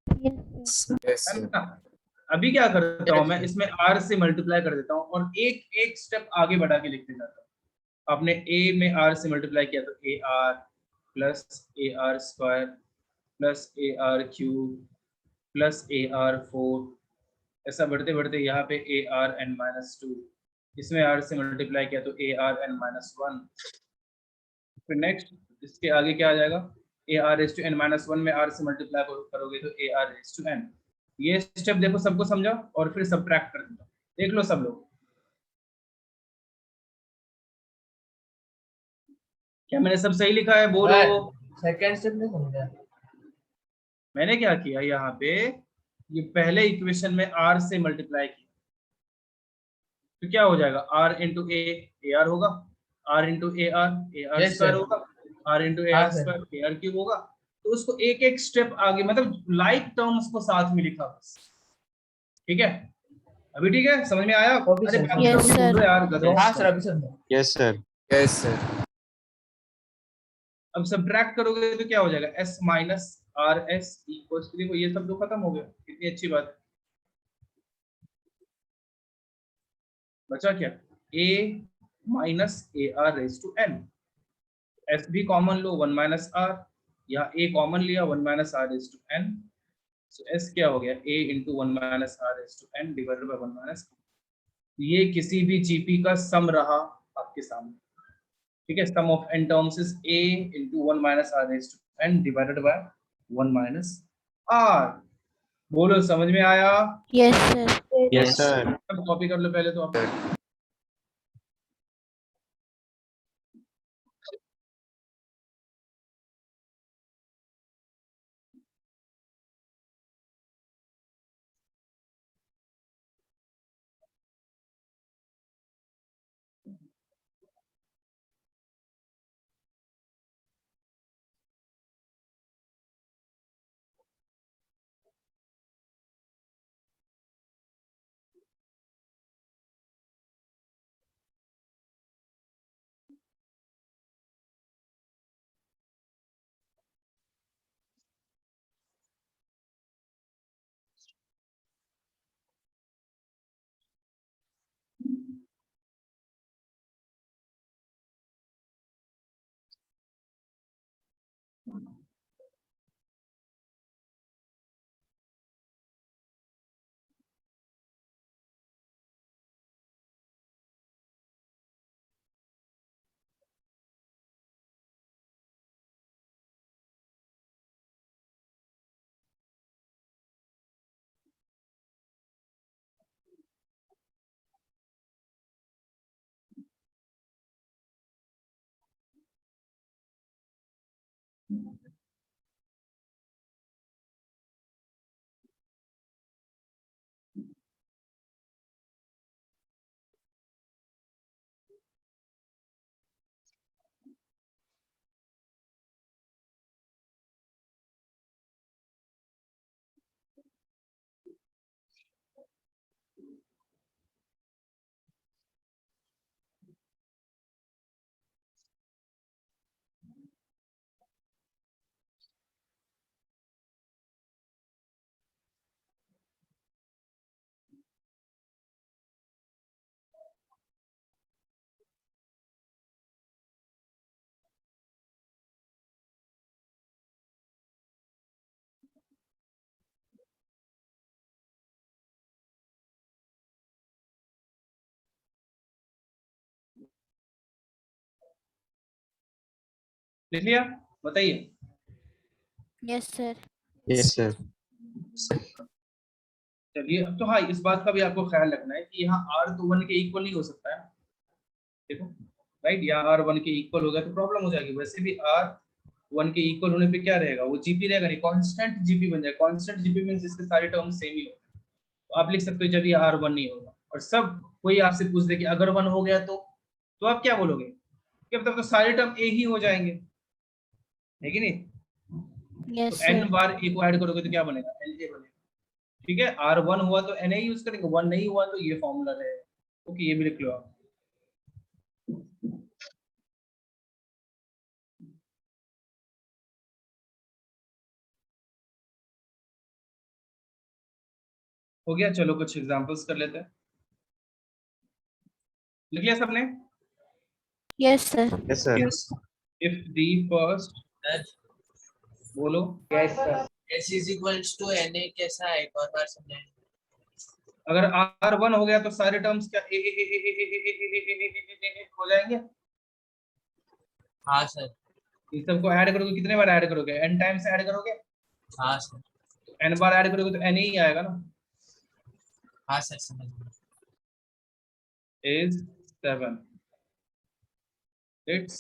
यस यस है सर। ना? अभी क्या करता हूँ मैं, इसमें r से मल्टीप्लाई कर देता हूँ और एक एक स्टेप आगे बढ़ा के लिखते जाता हूँ। आपने a में r से मल्टीप्लाई किया तो A are plus A R square plus A R cube plus A are 4, ऐसा बढ़ते बढ़ते यहाँ पे ए आर एन माइनस 2, इसमें r से मल्टीप्लाई किया तो ए आर एन माइनस 1। फिर नेक्स्ट इसके आगे क्या आ जाएगा? A R raise to N minus 1 में r से मल्टीप्लाई करोगे तो A R raise to n। ये स्टेप देखो, सबको समझा? और फिर सबट्रैक्ट कर देता, देख लो सब लोग। क्या मैंने सब सही लिखा है? बोलो। सेकंड स्टेप नहीं समझा। मैंने क्या किया यहाँ पे, ये पहले इक्वेशन में r से मल्टीप्लाई किया तो क्या हो जाएगा? r इंटू ए आर होगा, r into A R Yes, square sir. होगा, r इंटू ए हाँ, R sir. Square A R cube होगा। तो उसको एक एक स्टेप आगे, मतलब लाइक टर्म्स को साथ में लिखा बस। ठीक है? अभी ठीक है? समझ में आया? अभी अरे सर। बाकी Yes, तो अभी sir. बोलो यार, गधों। हाँ सर, अभी समझा। Yes, sir. Yes sir. अब सब्ट्रैक्ट करोगे तो क्या हो जाएगा? s minus R S equals to, देखो ये सब तो खत्म हो गया, कितनी अच्छी बात है। बचा क्या? a minus A R raise to n, s भी कॉमन लो 1 माइनस आर, या a कॉमन लिया 1 minus R raise to n। So s क्या हो गया? a into 1 minus R raise to n divided by 1 minus. ये किसी भी जीपी का सम रहा आपके सामने। ठीक है? Sum of n terms is a into 1 minus r raised to n divided by 1 minus r। बोलो, समझ में आया? Yes sir. Yes, sir. अब कॉपी कर लो पहले तो आप। लिख लिया? बताइए। Yes sir. Yes sir. चलिए, अब तो हाँ, इस बात का भी आपको ख्याल रखना है कि यहाँ r तो 1 के इक्वल नहीं हो सकता है, देखो, राइट, यहाँ r 1 के इक्वल हो गया तो प्रॉब्लम हो जाएगी। वैसे भी r 1 के इक्वल होने पे क्या रहेगा, वो जीपी रहेगा नहीं, कांस्टेंट जीपी बन जाएगा। कांस्टेंट जीपी मींस इसके सारे टर्म सेम ही होंगे, तो आप लिख सकते हो जब ये r 1 नहीं होगा। और सब कोई आपसे पूछ दे कि अगर 1 हो गया तो आप क्या बोलोगे कि मतलब तो सारे टर्म a ही हो जाएंगे, है कि नहीं? तो yes n sir. Bar a को ऐड करोगे तो क्या बनेगा, na बनेगा। ठीक है, r1 हुआ तो na यूज करेंगे, 1 नहीं हुआ तो ये फॉर्मूला रहेगा। ओके, ये भी लिख लो आप। हो गया, चलो कुछ एग्जांपल्स कर लेते हैं। लिख लिया सबने? Yes sir. Yes sir. If the first, बोलो। Yes sir. s is equals to na कैसा है, एक और बार समझाएं। अगर r1 हो गया तो सारे टर्म्स क्या ए हो जाएंगे? हाँ सर। इन सबको ऐड करोगे, कितने बार ऐड करोगे, n टाइम्स ऐड करोगे, हाँ सर। n बार ऐड करोगे तो n ही आएगा ना। हाँ सर, समझ गया। is 7, its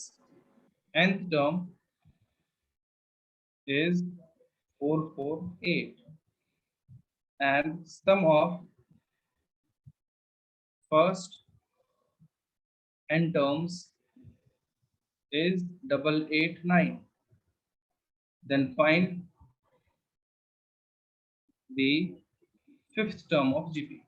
nth term is 448 and sum of first n terms is 889. Then find the fifth term of GP.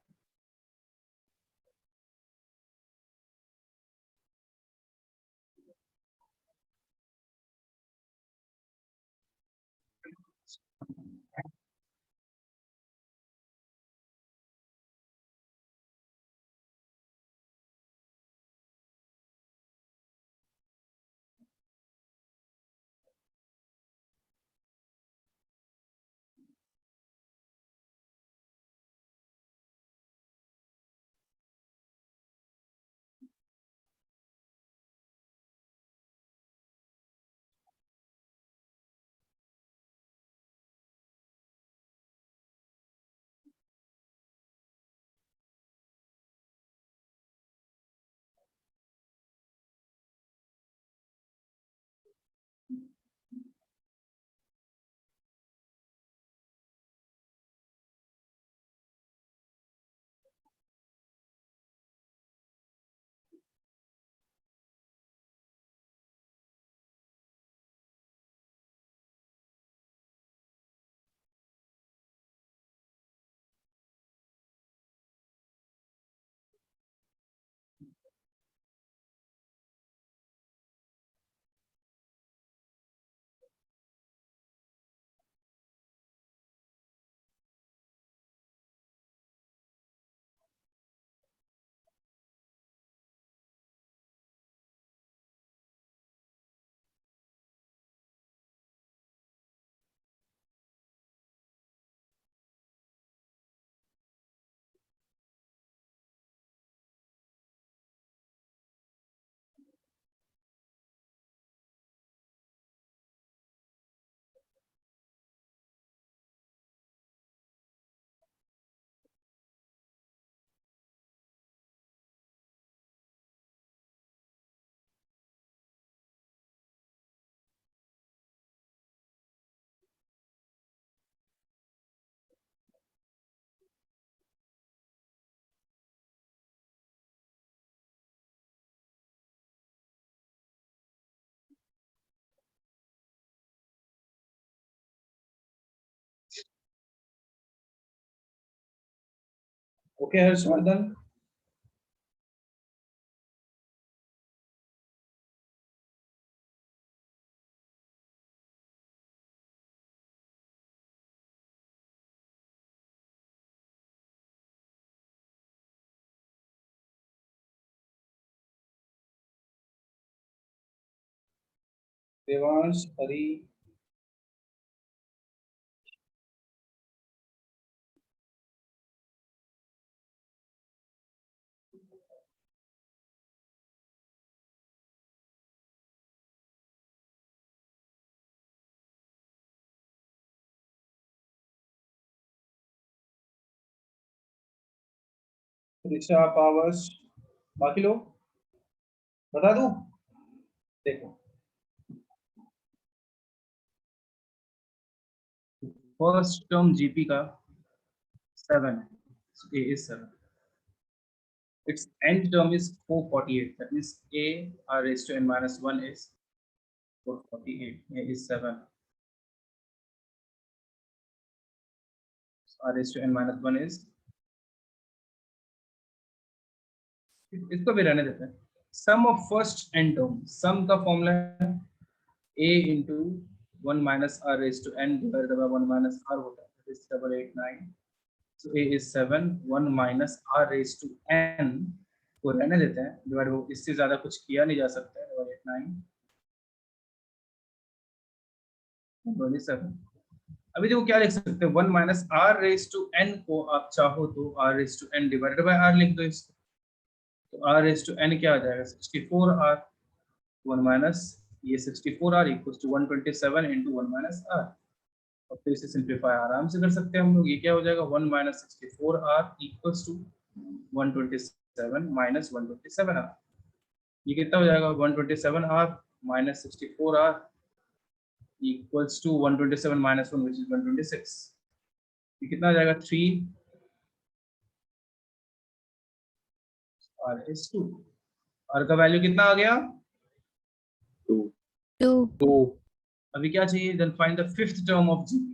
Okay, Harshvardhan. Devansh, हरी, ऋषा पावस, बाकी लोग बता दूं? देखो फर्स्ट टर्म जीपी का 7 है, so A is 7. Its nth term is 448. That means A r raised to n minus 1 is 448. A is 7. So r raised to n minus 1 is, इसको भी रहने देते हैं. Sum of first n term. Sum का formula है A into 1 minus r raised to n divided by 1 minus r होता है. That is 789. So A is 7. 1 minus r raised to n को रहने देते हैं. डिवाइड वो इससे ज्यादा कुछ किया नहीं जा सकता है. 7. अभी देखो क्या लिख सकते हैं. 1 minus r raised to n को आप चाहो तो r raised to n divided by r लिख दो इसको. तो r raised to n क्या आ जाएगा? 64r. 1 minus ये 64r equals to 127 into 1 minus r. अब तो इसे सिंप्लीफाई आराम से कर सकते हैं हम लोग. ये क्या हो जाएगा? 1 minus 64r equals to 127 minus 127r. ये कितना हो जाएगा? 127r minus 64r equals to 127 minus 1 which is 126. ये कितना आ जाएगा? 3 r is 2. r का वैल्यू कितना आ गया? 2. अभी क्या चाहिए? Then find the fifth term of GP.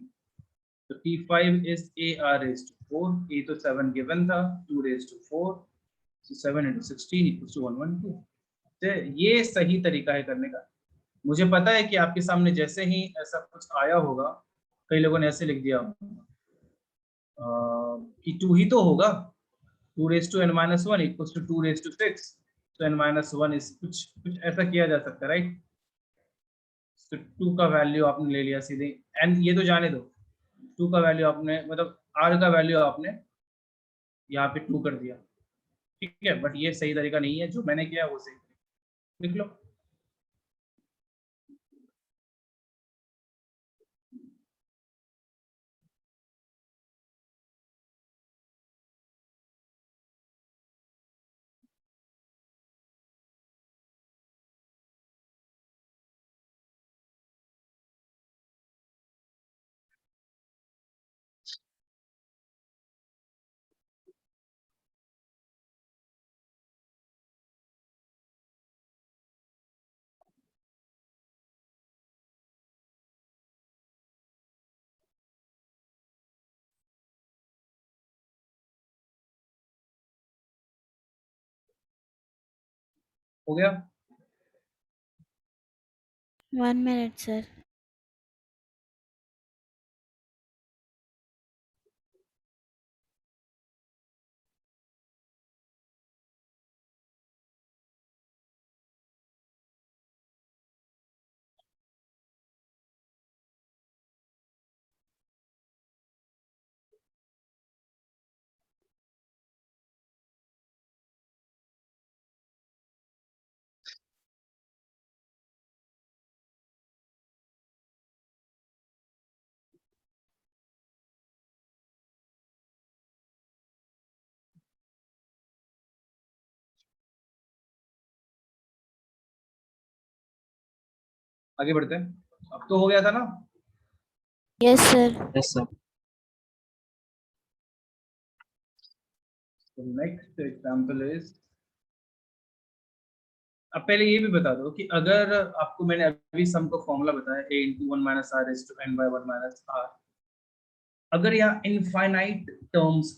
So T5 is A r raised to 4. A तो 7 given था. 2 raised to 4. So 7 into 16 equals to 112. तो ये सही तरीका है करने का. मुझे पता है कि आपके सामने जैसे ही ऐसा कुछ आया होगा, कई लोगों ने ऐसे लिख दिया कि 2 ही तो होगा. 2 raised to n minus 1 equals to 2 raised to 6. So n minus 1 is कुछ ऐसा किया जा सकता है, राइट? तो 2 का वैल्यू आपने ले लिया सीधे. एंड ये तो जाने दो, 2 का वैल्यू आपने मतलब r का वैल्यू आपने यहाँ पे 2 कर दिया. ठीक है, बट ये सही तरीका नहीं है. जो मैंने किया वो सही. लिख लो. हो गया? 1 minute, sir. आगे बढ़ते हैं. अब तो हो गया था ना? Yes, sir. Yes, sir. So next example is, अब पहले ये भी बता दो कि अगर आपको मैंने अभी सम का फॉर्मूला बताया a into 1 minus r raised to n by 1 minus r, अगर यहाँ इनफाइनाइट टर्म्स,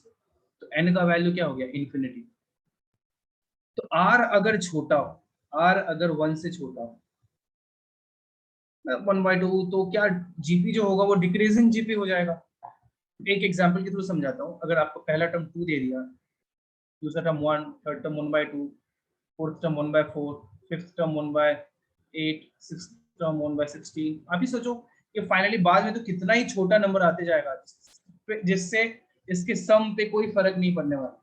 तो n का वैल्यू क्या हो गया? इन्फिनिटी. तो r अगर छोटा हो, r अगर 1 से छोटा हो, 1/2, तो क्या जीपी जो होगा वो डिक्रीजिंग जीपी हो जाएगा. एक एग्जांपल के थ्रू समझाता हूँ. अगर आपको पहला टर्म 2 दे दिया, दूसरा term 1, third term 1/2, fourth term 1/4, fifth term 1/8, sixth term 1/16, आप ही सोचो कि फाइनली बाद में तो कितना ही छोटा नंबर आते जाएगा जिससे इसके सम पे कोई फर्क नहीं पड़ने वाला.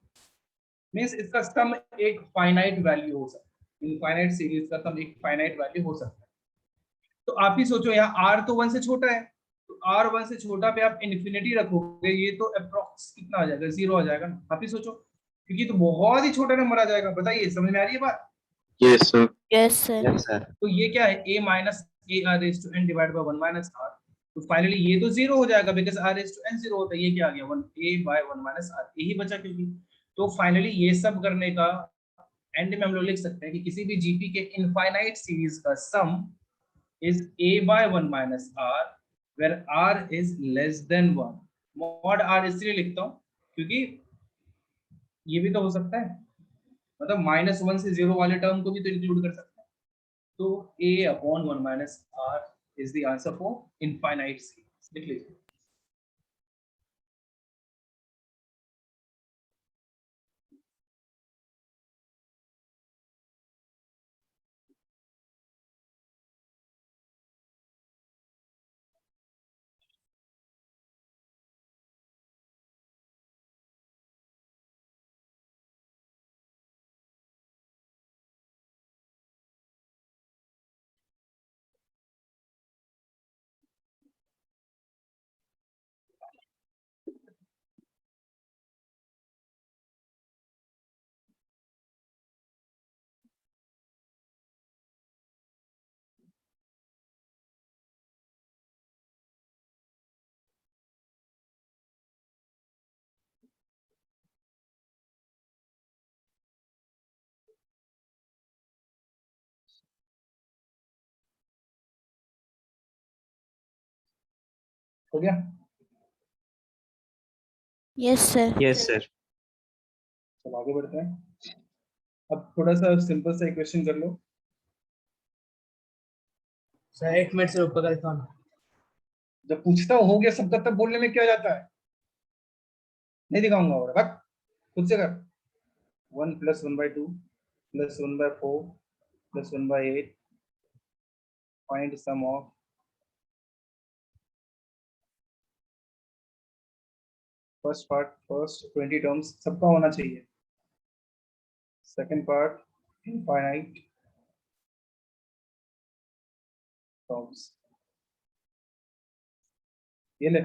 मींस इसका सम एक फाइनाइट वैल्यू हो सकता है. इनफाइनाइट सीरीज का सम एक फाइनाइट वैल्यू हो सकता है. तो आप ही सोचो यहाँ r तो 1 से छोटा है, तो r 1 से छोटा पे आप इन्फिनिटी रखोगे, ये तो अप्रॉक्स कितना आ जाएगा? 0 आ जाएगा ना. आप ही सोचो क्योंकि तो बहुत ही छोटा नंबर आ जाएगा। बताइए, समझ में आ रही है बात? Yes, sir. Yes, sir. Yes, sir. तो ये क्या है, a minus A R raise to N divide by 1 minus R. तो फाइनली ये तो जीरो हो जाएगा because R raise to N zero होता है। ये क्या आ गया, 1 a बाय 1 माइनस आर, यही बचा क्योंकि। तो फाइनली ये सब करने का एंड में हम लोग लिख सकते हैं कि किसी भी जीपी के इनफाइनाइट सीरीज का sum is a by 1 minus R where r is less than 1। Mod r इसलिए लिखता हूँ क्योंकि ये भी तो हो सकता है, मतलब -1 से 0 वाले टर्म को भी तो इंक्लूड कर सकते हैं। तो a upon 1 minus r is the answer for infinite series. लिख लीजिए। हो गया? Yes, sir. Yes, sir. चलो आगे बढ़ते हैं। अब थोड़ा सा सिंपल सा इक्वेशन कर लो। सर 1 मिनट से ऊपर का दिखाओ। जब पूछता हो गया सबका तब बोलने में क्या जाता है? नहीं दिखाऊंगा और बस खुद से कर। 1 plus 1/2 plus 1/4 plus 1/8 find sum of first part, first 20 terms सबका होना चाहिए। सेकंड पार्ट इनफाइनाइट टर्म्स, ये ले।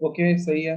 ओके सही है।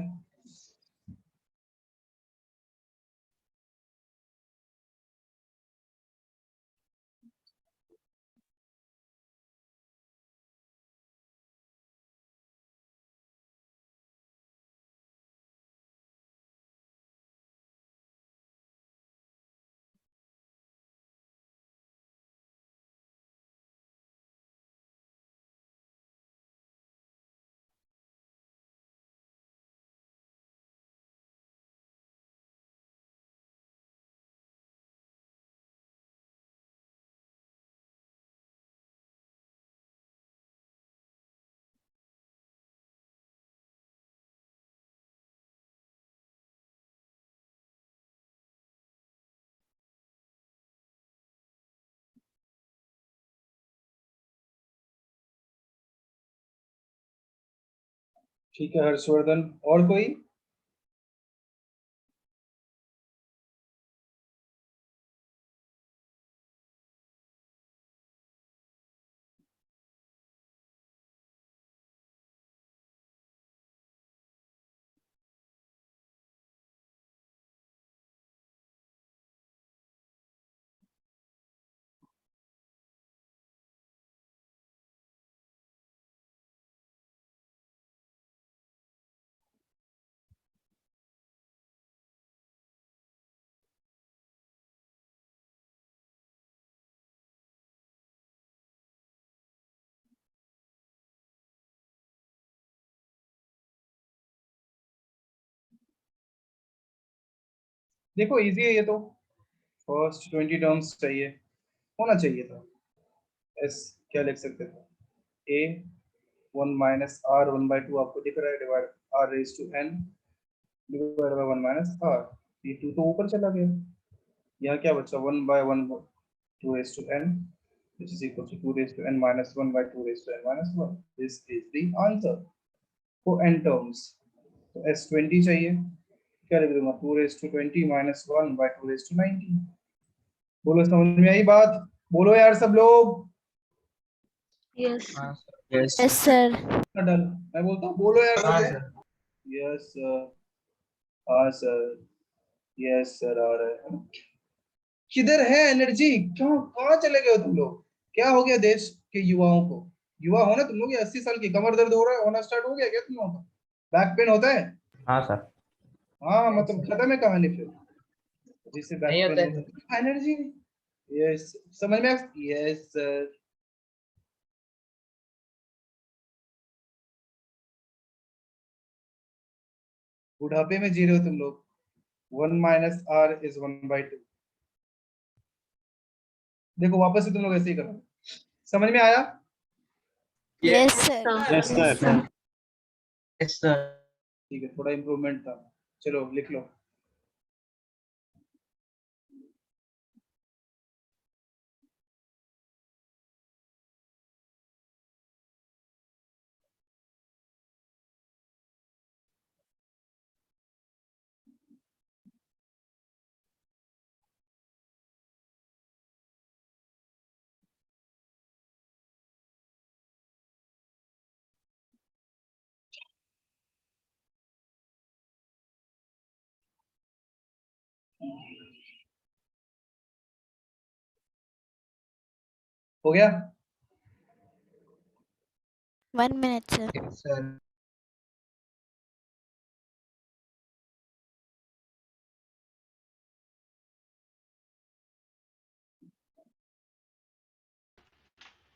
ठीक है हर्षवर्धन, और कोई? देखो इजी है ये तो, फर्स्ट 20 टर्म्स चाहिए, होना चाहिए था। एस क्या लिख सकते थे, ए 1 माइनस आर 1/2 आपको दिख रहा है, divide R raise to N divide by 1 minus R, ये 2 तो ऊपर चला गया, यहाँ क्या बचा 1/1 2 raise to N which is equal to 2 raised to n minus 1 by 2 raised to n minus 1. This is the answer for n terms. तो S20 चाहिए, क्या लिख दूंगा 2 raised to 20 minus 1 by 2 raised to 19. बोलो समझ में आई बात, बोलो यार सब लोग। Yes. Yes. Yes, sir. Done, मैं बोलता हूँ बोलो यार हाँ सब। सर। यस सर, हाँ सर, यस सर आ रहा है। किधर है एनर्जी, क्यों कहाँ चले गए हो तुम लोग, क्या हो गया देश के युवाओं को, युवा हो ना तुम लोग, 80 साल की, कमर दर्द हो रहा है, होना स्टार्ट हो गया क्या तुम लोगों का, बैक पेन होता है? हाँ सर। हाँ मतलब खत्म है कहानी फिर, जिससे नहीं बैक होता है पेन एनर्जी। यस समझ में, यस सर। बुढ़ापे में जी रहे हो तुम लोग, 1 माइनस आर इज 1/2। देखो वापस से तुम लोग ऐसे ही करो, समझ में आया? Yes, sir. Yes sir. Yes, sir. ठीक है, थोड़ा इम्प्रूवमेंट था, चलो लिख लो। हो गया? 1 minute, sir. Sir.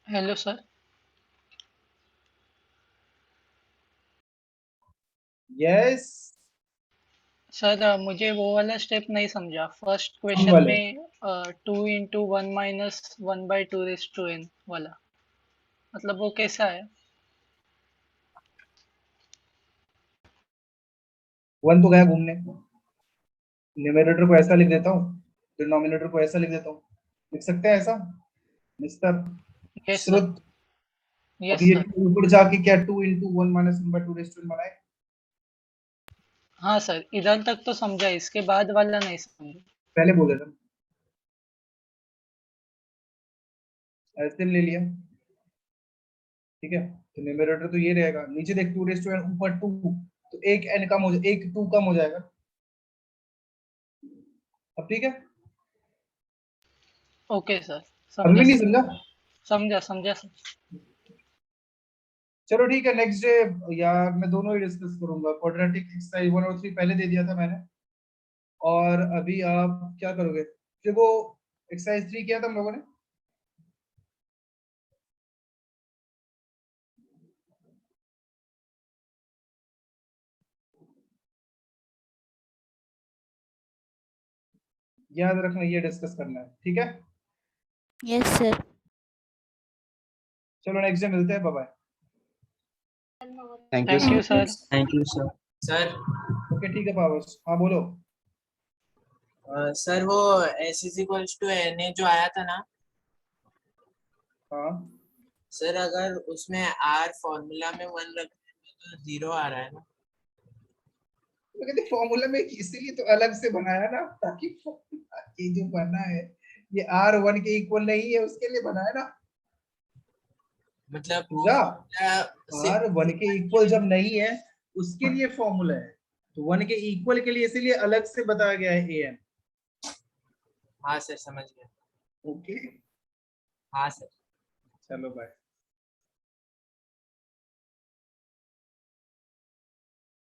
Hello sir. Yes sir मुझे वो वाला स्टेप नहीं समझा, फर्स्ट क्वेश्चन वाले। में 2 into 1 minus 1/2 raise to n वाला, मतलब वो कैसा है? 1 तो गया घूमने, न्यूमरेटर को ऐसा लिख देता हूँ, डिनोमिनेटर को ऐसा लिख देता हूँ, लिख सकते हैं ऐसा मिस्टर यस सर। श्रुत? अब यस ये सर। ऊपर जाके क्या 2 इंटू 1 माइनस 1/2 रेज टू बनाए? हाँ सर, इधर तक तो समझा, इसके बाद वाला नहीं समझा। पहले बोले था, ऐसे ले लिया, ठीक है। तो न्यूमरेटर तो ये रहेगा, नीचे देख 2 रेज टू n ऊपर 2, तो एक n कम हो जाए, एक 2 कम हो जाएगा। अब ठीक है, ओके सर, अभी समझा भी नहीं सर। समझा? समझा समझा सर। चलो ठीक है, नेक्स्ट डे यार मैं दोनों ही डिस्कस करूंगा, क्वाड्रेटिक एक्सरसाइज 1 और 3 पहले दे दिया था मैंने, और अभी आप क्या करोगे, देखो एक्सरसाइज 3 किया था हम लोगों ने, याद रखना ये डिस्कस करना है, ठीक है। Yes, sir. चलो नेक्स्ट डे मिलते हैं, bye bye. Thank you thank you sir. Thank you, sir. Sir okay ठीक है पावस, हाँ बोलो। सर वो s is equals to na जो आया था ना हाँ सर, अगर उसमें r फॉर्मूला में 1 रख तो 0 आ रहा है ना? तो कहते फॉर्मूला में इसीलिए तो अलग से बनाया ना, ताकि ये जो बना है ये R1 के इक्वल नहीं है, उसके लिए बनाया ना, मतलब वो समझा? फॉर्मूला R1 के इक्वल जब नहीं है उसके लिए फॉर्मूला है, तो 1 के इक्वल के लिए इसीलिए अलग से बताया गया है an। हाँ सर समझ गया। ओके हाँ सर। चलो बाय।